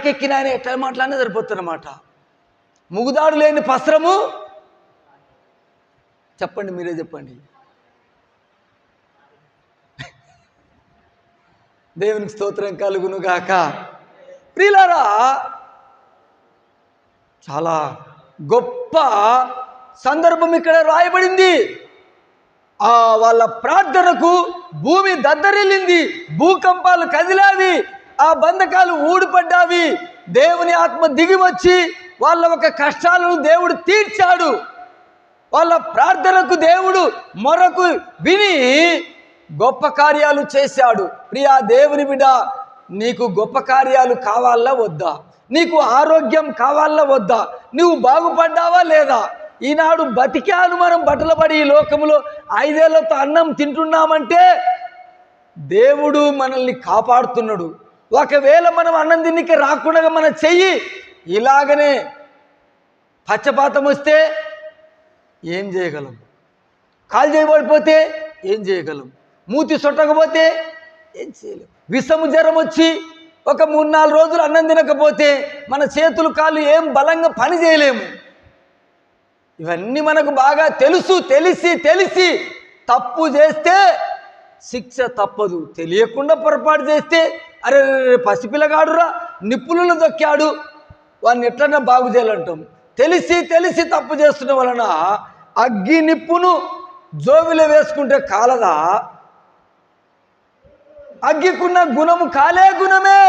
పడకెక్కిన ఆయన ఎట్లా మాట్లాడినా సరిపోతున్నమాట. ముగుదాడు లేని పస్త్రము, చెప్పండి, మీరే చెప్పండి. దేవునికి స్తోత్రం కలుగును గాక. ప్రియులారా, చాలా గొప్ప సందర్భం ఇక్కడ రాయబడింది. వాళ్ళ ప్రార్థనకు భూమి దద్దరిల్లింది, భూకంపాలు కదిలావి, ఆ బంధకాలు ఊడిపడ్డావి. దేవుని ఆత్మ దిగి వచ్చి వాళ్ళ ఒక కష్టాలను దేవుడు తీర్చాడు. వాళ్ళ ప్రార్థనకు దేవుడు మొరకు విని గొప్ప కార్యాలు చేశాడు. ప్రియా దేవుని బిడ్డ, నీకు గొప్ప కార్యాలు కావాలా వద్దా? నీకు ఆరోగ్యం కావాలా వద్దా? నువ్వు బాగుపడ్డావా లేదా? ఈనాడు బతికాను మనం బట్టలబడి ఈ లోకములో 5 ఏళ్లతో అన్నం తింటున్నామంటే దేవుడు మనల్ని కాపాడుతున్నాడు. ఒకవేళ మనం అన్నం తిన్నికి రాకుండా మన చెయ్యి ఇలాగనే పచ్చపాతం వస్తే ఏం చేయగలం? కాలు చేయబడిపోతే ఏం చేయగలం? మూతి సొట్టకపోతే ఏం చేయలేం. విషము జ్వరం వచ్చి ఒక 3-4 రోజులు అన్నం తినకపోతే మన చేతులు కాళ్ళు ఏం బలంగా పని చేయలేము. ఇవన్నీ మనకు బాగా తెలుసు. తెలిసి తప్పు చేస్తే శిక్ష తప్పదు. తెలియకుండా పొరపాటు చేస్తే అరే పసిపిల్లగాడురా నిప్పులను దొక్కాడు, వాడిని ఎట్లన్నా బాగు చేయాలంటాం. తెలిసి తప్పు చేస్తున్న వలన అగ్గి నిప్పును జోబిలో వేసుకుంటే కాలదా? అగ్గికున్న గుణము కాలే గుణమే.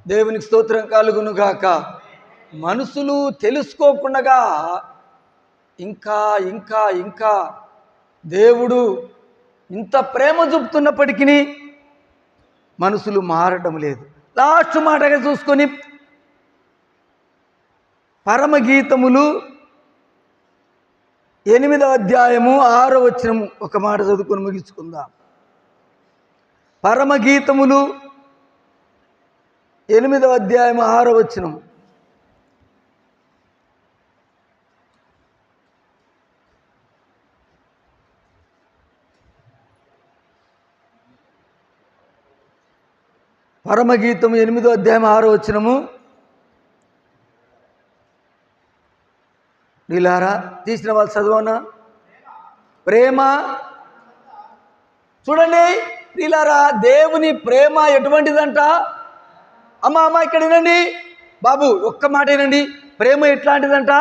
దేవునికి స్తోత్రం కలుగును గాక. మనుషులు తెలుసుకోకుండా ఇంకా దేవుడు ఇంత ప్రేమ చూపుతున్నప్పటికీ మనుషులు మారడం లేదు. లాస్ట్ మాటగా చూసుకొని పరమగీతములు 8వ అధ్యాయము 6వ వచనము ఒక మాట చదువుకొని ముగించుకుందాం. పరమగీతములు 8వ అధ్యాయము 6వ వచనము. పరమగీతము 8వ అధ్యాయం 6వ వచనము. నీలారా తీసిన వాళ్ళు చదవనా? ప్రేమ చూడండి నీలారా, దేవుని ప్రేమ ఎటువంటిదంట? అమ్మ ఇక్కడ వినండి బాబు, ఒక్క మాట వినండి. ప్రేమ ఎట్లాంటిదంట?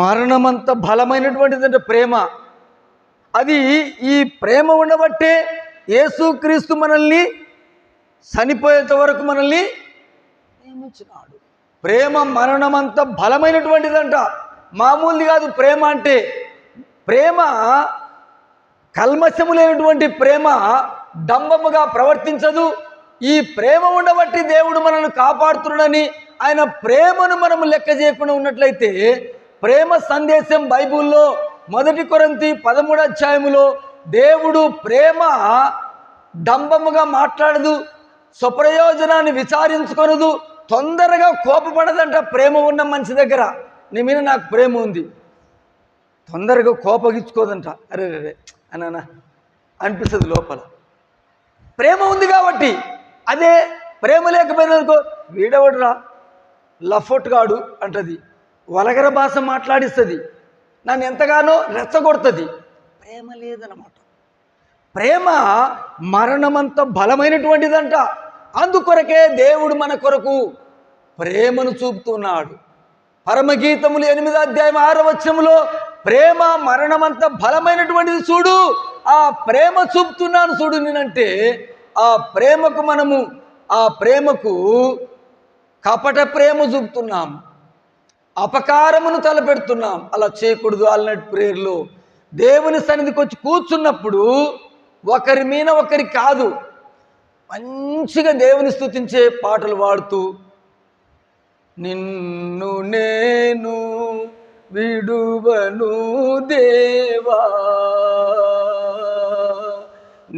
మరణమంత బలమైనటువంటిదంట ప్రేమ. అది ఈ ప్రేమ ఉండబట్టే యేసుక్రీస్తు మనల్ని చనిపోయేంత వరకు మనల్ని నియమించినాడు. ప్రేమ మరణమంత బలమైనటువంటిదంట, మామూలుది కాదు. ప్రేమ అంటే ప్రేమ కల్మషము లేనటువంటి ప్రేమ, డంబముగా ప్రవర్తించదు. ఈ ప్రేమ ఉండబట్టి దేవుడు మనల్ని కాపాడుతున్నాడని ఆయన ప్రేమను మనము లెక్క చేయకుండా ఉన్నట్లయితే, ప్రేమ సందేశం బైబిల్లో 1 కొరింథీ 13వ అధ్యాయములో దేవుడు ప్రేమ డంబముగా మాట్లాడదు, స్వప్రయోజనాన్ని విచారించుకొనదు, తొందరగా కోపపడదంట. ప్రేమ ఉన్న మనిషి దగ్గర నీ మీద నాకు ప్రేమ ఉంది, తొందరగా కోపగించుకోదంట. అరే అన్నా అనిపిస్తుంది లోపల. ప్రేమ ఉంది కాబట్టి. అదే ప్రేమ లేకపోయినందుకో వీడవడురా లఫోట్గాడు అంటది, వలగర భాష మాట్లాడిస్తుంది, నన్ను ఎంతగానో రెచ్చగొడుతుంది. ప్రేమ లేదన్నమాట. ప్రేమ మరణమంత బలమైనటువంటిదంట. అందుకొరకే దేవుడు మన కొరకు ప్రేమను చూపుతున్నాడు. పరమగీతములు 8వ అధ్యాయం 6వ వచనములో ప్రేమ మరణమంత బలమైనటువంటిది చూడు, ఆ ప్రేమ చూపుతున్నాను చూడు నేనంటే, ఆ ప్రేమకు కపట ప్రేమ చూపుతున్నాం, అపకారమును తలపెడుతున్నాం. అలా చేయకూడదు. ఆల్నైట్ ప్రేయర్లో దేవుని సన్నిధికి వచ్చి కూర్చున్నప్పుడు ఒకరి మీద ఒకరి కాదు, మంచిగా దేవుని స్తుతించే పాటలు పాడుతూ, నిన్ను నేను విడువను దేవా,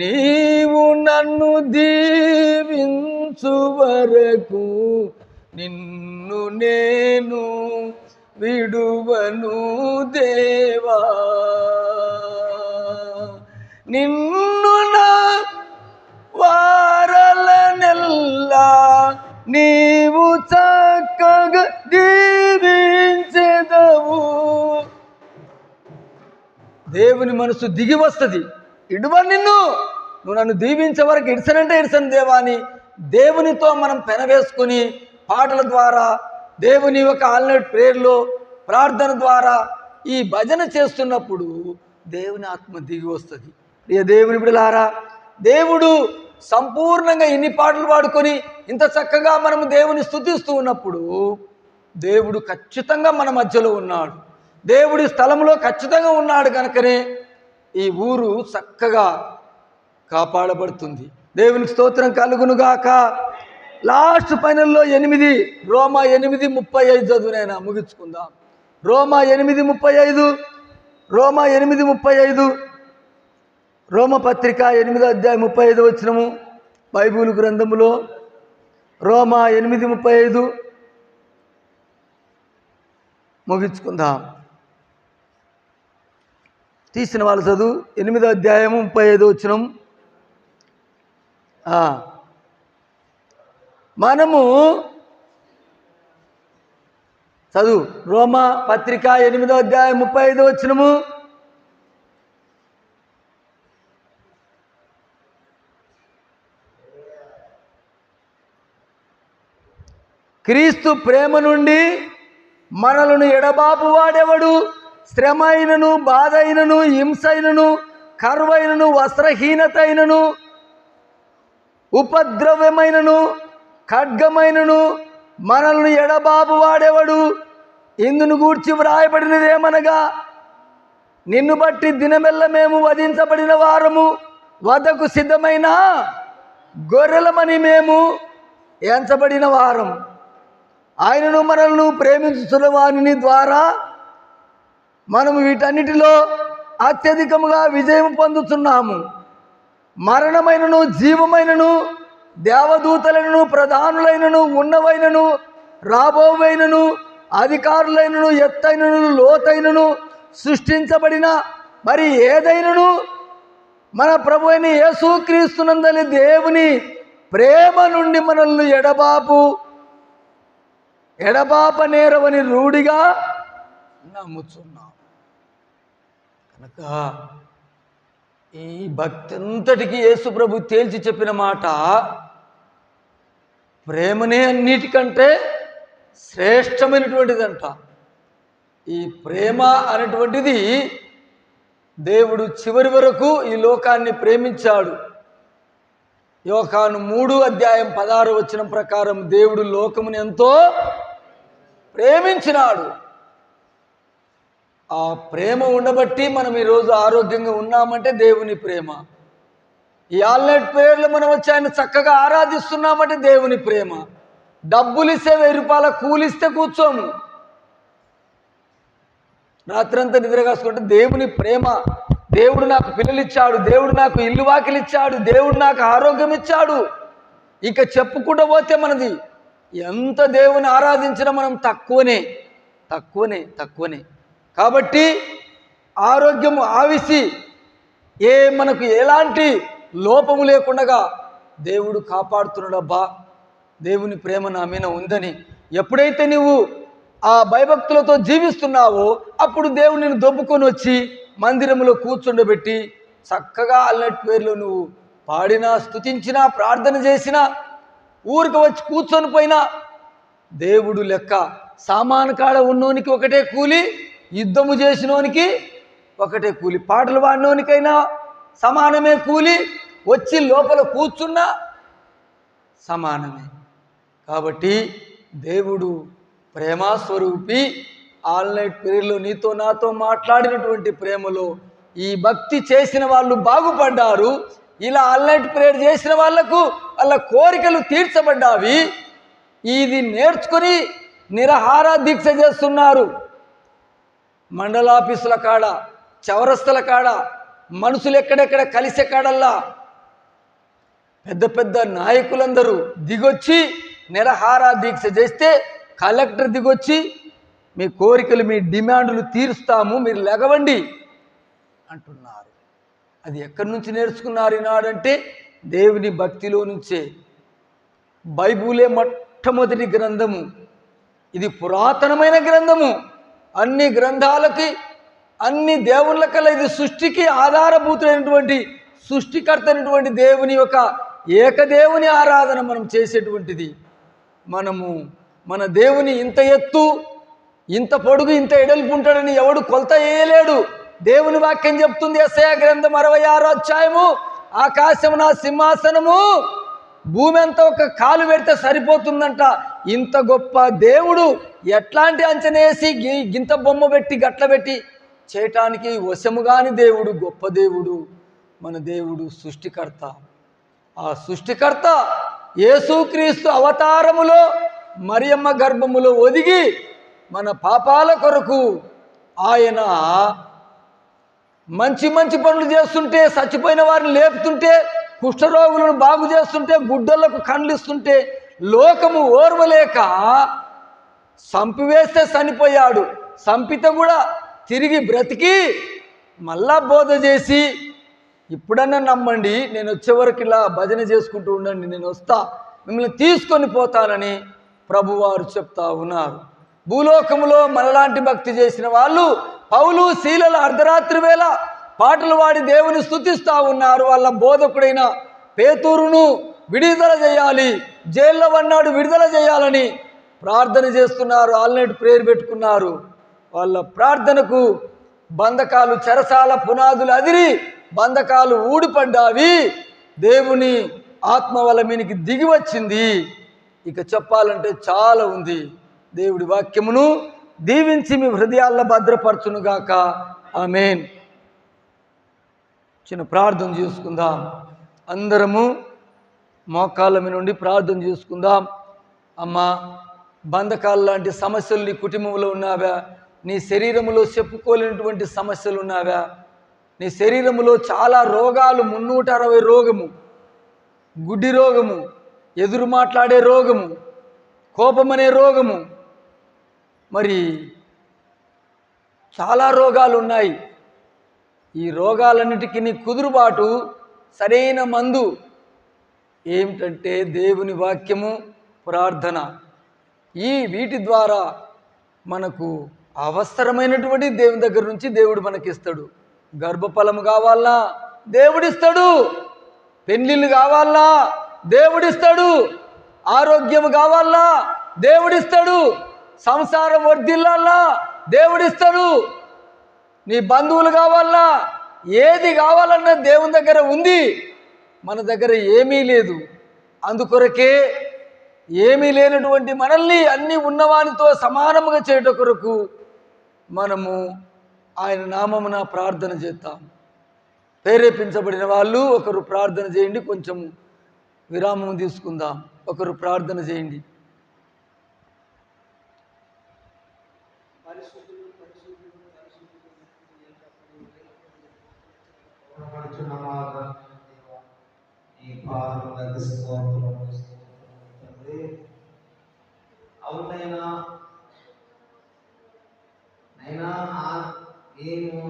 నీవు నన్ను దీవించు వరకు నిన్ను నేను విడువను దేవా, నిన్ను నా వారలనెల్ల నీవు చక్కగా దీవించెదవు. దేవుని మనసు దిగి వస్తుంది. ఇడువా నిన్ను, నువ్వు నన్ను దీవించే వరకు ఇడిసనంటే ఇడిసను దేవా అని దేవునితో మనం పెనవేసుకుని పాటల ద్వారా, దేవుని యొక్క ఆల్నైట్ ప్రేయర్లో ప్రార్థన ద్వారా ఈ భజన చేస్తున్నప్పుడు దేవుని ఆత్మ దిగి వస్తుంది. ప్రియ దేవుని బిడ్డలారా, దేవుడు సంపూర్ణంగా ఇన్ని పాటలు పాడుకొని ఇంత చక్కగా మనము దేవుని స్తుతిస్తూ ఉన్నప్పుడు దేవుడు ఖచ్చితంగా మన మధ్యలో ఉన్నాడు. దేవుడి స్థలంలో ఖచ్చితంగా ఉన్నాడు కనుకనే ఈ ఊరు చక్కగా కాపాడబడుతుంది. దేవునికి స్తోత్రం కలుగునుగాక. లాస్ట్ ఫైనల్లో 8 రోమా 8:35 చదువునైనా ముగించుకుందాం. రోమా 8:35 రోమా 8:35 రోమ పత్రిక 8వ అధ్యాయం 35 వచనము బైబిల్ గ్రంథములో రోమా 8:35 ముగించుకుందాం. తీసిన వాళ్ళు చదువు. 8వ అధ్యాయము 35 వచనం. మనము చదువు. రోమా పత్రిక 8వ అధ్యాయం 35 వచనము. క్రీస్తు ప్రేమ నుండి మనలను ఎడబాపు వాడెవడు? శ్రమ అయినను, బాధ అయినను, హింసైనను, కరువైనను, వస్త్రహీనతైనను, ఉపద్రవమైనను, ఖడ్గమైనను మనల్ని ఎడబాపు వాడెవడు? ఇందును గూర్చి వ్రాయబడినదేమనగా, నిన్ను బట్టి దినమెల్ల మేము వధించబడిన వారము, వధకు సిద్ధమైన గొర్రెలమని మేము ఎంచబడిన వారం. ఆయనను మనల్ని ప్రేమించుతున్న వాని ద్వారా మనము వీటన్నిటిలో అత్యధికముగా విజయం పొందుతున్నాము. మరణమైనను, జీవమైనను, దేవదూతలైనను, ప్రధానులైనను, ఉన్నవైనను, రాబోవైనను, అధికారులైనను, ఎత్తైనను, లోతైనను, సృష్టించబడిన మరి ఏదైనను మన ప్రభు అయిన యేసుక్రీస్తునందలి దేవుని ప్రేమ నుండి మనల్ని ఎడబాపనేరవని రూఢిగా నమ్ముచున్నాం. కనుక ఈ భక్తి అంతటికి యేసు ప్రభు తేల్చి చెప్పిన మాట, ప్రేమనే అన్నిటికంటే శ్రేష్టమైనటువంటిదంట. ఈ ప్రేమ అనేటువంటిది దేవుడు చివరి వరకు ఈ లోకాన్ని ప్రేమించాడు. యోహాను 3:16 వచనం ప్రకారం దేవుడు లోకమును ఎంతో ప్రేమించినాడు. ఆ ప్రేమ ఉండబట్టి మనం ఈరోజు ఆరోగ్యంగా ఉన్నామంటే దేవుని ప్రేమ. ఈ ఆల్నైట్ ప్రేయర్లో మనం వచ్చి ఆయన చక్కగా ఆరాధిస్తున్నామంటే దేవుని ప్రేమ. డబ్బులు ఇస్తే 1000 రూపాయల కూలిస్తే కూర్చోము, రాత్రంతా నిద్ర కాసుకుంటే దేవుని ప్రేమ. దేవుడు నాకు పిల్లలు ఇచ్చాడు, దేవుడు నాకు ఇల్లు వాకిలు ఇచ్చాడు, దేవుడు నాకు ఆరోగ్యం ఇచ్చాడు. ఇక చెప్పుకుంటూ పోతే మనది ఎంత దేవుని ఆరాధించినా మనం తక్కువనే. కాబట్టి ఆరోగ్యము ఆవిసి మనకు ఎలాంటి లోపము లేకుండా దేవుడు కాపాడుతున్నాడబ్బా, దేవుని ప్రేమ నా మీద ఉందని. ఎప్పుడైతే నువ్వు ఆ భయభక్తులతో జీవిస్తున్నావో అప్పుడు దేవుడు నిన్ను దొబ్బుకొని వచ్చి మందిరంలో కూర్చుండబెట్టి చక్కగా ఆల్నైట్ ప్రేయర్లో నువ్వు పాడినా, స్తుతించినా, ప్రార్థన చేసినా, ఊరికి వచ్చి కూర్చొని పోయినా దేవుడు లెక్క. సామాను కాడ ఉన్నోనికి ఒకటే కూలి, యుద్ధము చేసినోనికి ఒకటే కూలి, పాటలు పాడినోనికైనా సమానమే కూలి, వచ్చి లోపల కూర్చున్నా సమానమే. కాబట్టి దేవుడు ప్రేమాస్వరూపి. ఆల్నైట్ ప్రేయర్లో నీతో నాతో మాట్లాడినటువంటి ప్రేమలో ఈ భక్తి చేసిన వాళ్ళు బాగుపడ్డారు. ఇలా ఆల్నైట్ ప్రేయర్ చేసిన వాళ్లకు వాళ్ళ కోరికలు తీర్చబడ్డావి. ఇది నేర్చుకొని నిరాహార దీక్ష చేస్తున్నారు. మండలాఫీసుల కాడ, చౌరస్తల కాడ, మనుషులు ఎక్కడెక్కడ కలిసే కాడల్లా పెద్ద పెద్ద నాయకులందరూ దిగొచ్చి నిరాహార దీక్ష చేస్తే కలెక్టర్ దిగొచ్చి మీ కోరికలు, మీ డిమాండ్లు తీరుస్తాము, మీరు లెగవండి అంటున్నారు. అది ఎక్కడి నుంచి నేర్చుకున్నారు ఈనాడంటే దేవుని భక్తిలో నుంచే. బైబులే మొట్టమొదటి గ్రంథము. ఇది పురాతనమైన గ్రంథము. అన్ని గ్రంథాలకి, అన్ని దేవుళ్ళ కల్లా ఇది సృష్టికి ఆధారభూతులైనటువంటి, సృష్టికర్త అయినటువంటి దేవుని యొక్క ఏకదేవుని ఆరాధన మనం చేసేటువంటిది. మన దేవుని ఇంత ఎత్తు, ఇంత పొడుగు, ఇంత ఎడల్పు ఉంటాడని ఎవడు కొలత వేయలేడు. దేవుని వాక్యం చెప్తుంది, యెషయా గ్రంథం 66వ అధ్యాయము, ఆకాశము నా సింహాసనము, భూమి అంతా ఒక కాలు పెడితే సరిపోతుందంట. ఇంత గొప్ప దేవుడు ఎట్లాంటి అంచనేసి గింత బొమ్మ పెట్టి గట్ల పెట్టి చేయటానికి వశముగాని దేవుడు, గొప్ప దేవుడు మన దేవుడు, సృష్టికర్త. ఆ సృష్టికర్త యేసుక్రీస్తు అవతారములో మరియమ్మ గర్భములో ఒదిగి మన పాపాల కొరకు ఆయన మంచి మంచి పనులు చేస్తుంటే, చచ్చిపోయిన వారిని లేపుతుంటే, కుష్ఠరోగులను బాగు చేస్తుంటే, గుడ్డలకు కండ్లిస్తుంటే లోకము ఓర్వలేక చంపివేస్తే చనిపోయాడు. చంపితే కూడా తిరిగి బ్రతికి మళ్ళా బోధ చేసి, ఇప్పుడన్నా నమ్మండి, నేను వచ్చే వరకు ఇలా భజన చేసుకుంటూ ఉండండి, నేను వస్తా, మిమ్మల్ని తీసుకొని పోతానని ప్రభువారు చెప్తా ఉన్నారు. భూలోకములో మనలాంటి భక్తి చేసిన వాళ్ళు పౌలు శీలల అర్ధరాత్రి వేళ పాటలు పాడి దేవుని స్తుతిస్తూ ఉన్నారు. వాళ్ళ బోధకుడైన పేతురును విడుదల చేయాలి, జైల్లో ఉన్నాడు, విడుదల చేయాలని ప్రార్థన చేస్తున్నారు. ఆల్నైట్ ప్రేయర్ పెట్టుకున్నారు. వాళ్ళ ప్రార్థనకు బంధకాలు, చెరసాల పునాదులు అదిరి బంధకాలు ఊడిపడ్డావి. దేవుని ఆత్మ వాళ్ళ మీనికి దిగి వచ్చింది. ఇక చెప్పాలంటే చాలా ఉంది. దేవుడి వాక్యమును దీవించి మీ హృదయాల్లో భద్రపరచునుగాక. ఆమేన్. చిన్న ప్రార్థన చేసుకుందాం. అందరము మోకాళ్ళ మీద నుండి ప్రార్థన చేసుకుందాం. అమ్మా, బంధకాలు లాంటి సమస్యలు నీ కుటుంబంలో ఉన్నావా? నీ శరీరములో చెప్పుకోలేనటువంటి సమస్యలు ఉన్నావా? నీ శరీరములో చాలా రోగాలు, 360 రోగము, గుడ్డి రోగము, ఎదురు మాట్లాడే రోగము, కోపమనే రోగము, మరి చాలా రోగాలు ఉన్నాయి. ఈ రోగాలన్నిటికీ నీ కుదురుబాటు, సరైన మందు ఏమిటంటే దేవుని వాక్యము, ప్రార్థన. వీటి ద్వారా మనకు అవసరమైనటువంటి దేవుని దగ్గర నుంచి దేవుడు మనకిస్తాడు. గర్భఫలము కావాలన్నా దేవుడిస్తాడు, పెళ్ళిళ్ళు కావాలన్నా దేవుడిస్తాడు, ఆరోగ్యం కావాలన్నా దేవుడిస్తాడు, సంసారం వర్ధిల్లాలన్నా దేవుడిస్తాడు, నీ బంధువులు కావాలన్నా, ఏది కావాలన్నా దేవుని దగ్గర ఉంది. మన దగ్గర ఏమీ లేదు. అందుకొరకే ఏమీ లేనటువంటి మనల్ని అన్నీ ఉన్నవానితో సమానముగా చేయట కొరకు మనము ఆయన నామమున ప్రార్థన చేద్దాం. ప్రేరేపించబడిన వాళ్ళు ఒకరు ప్రార్థన చేయండి. కొంచెం విరామం తీసుకుందాం. ఒకరు ప్రార్థన చేయండి. అవునైనా మేము